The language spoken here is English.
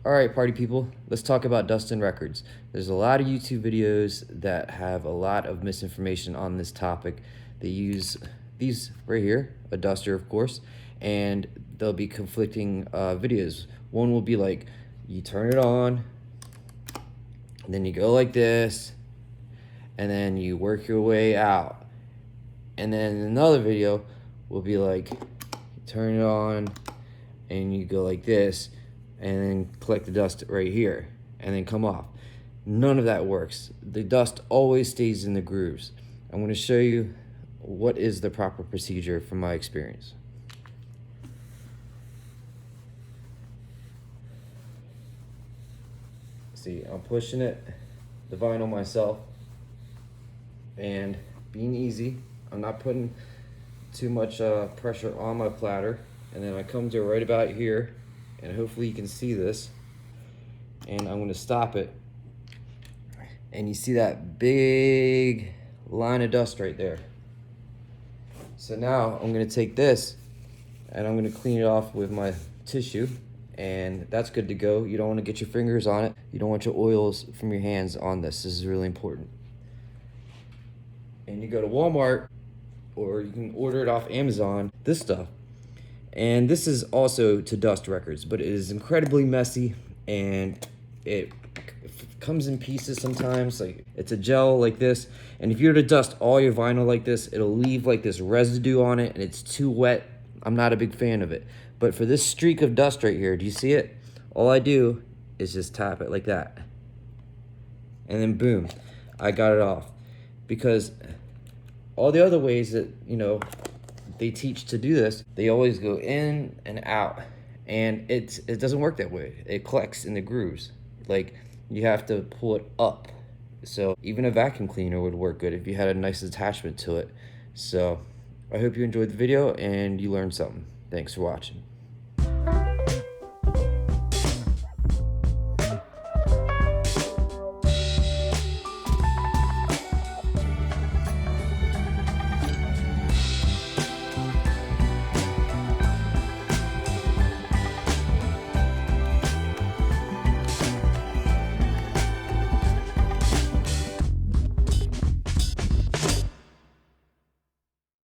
All right, party people, let's talk about dust and records. There's a lot of YouTube videos that have a lot of misinformation on this topic. They use these right here, a duster of course, and they'll be conflicting videos. One will be like, you turn it on, and then you go like this, and then you work your way out. And then another video will be like, you turn it on, and you go like this, and then collect the dust right here and then come off. None of that works. The dust always stays in the grooves. I'm going to show you what is the proper procedure from my experience. See, I'm pushing the vinyl myself and being easy. I'm not putting too much pressure on my platter, and then I come to right about here, and hopefully you can see this, and I'm going to stop it, and you see that big line of dust right there. So now I'm going to take this and I'm going to clean it off with my tissue, and that's good to go. You don't want to get your fingers on it. You don't want your oils from your hands on this. This is really important. And you go to Walmart, or you can order it off Amazon, this stuff. And this is also to dust records, but it is incredibly messy, and it comes in pieces sometimes. Like, it's a gel like this, and if you were to dust all your vinyl like this, it'll leave like this residue on it, and it's too wet. I'm not a big fan of it. But for this streak of dust right here, do you see it? All I do is just tap it like that, and then boom, I got it off. Because all the other ways that, you know, they teach to do this, they always go in and out, and it doesn't work that way. It collects in the grooves. Like, you have to pull it up. So even a vacuum cleaner would work good if you had a nice attachment to it. So I hope you enjoyed the video and you learned something. Thanks for watching.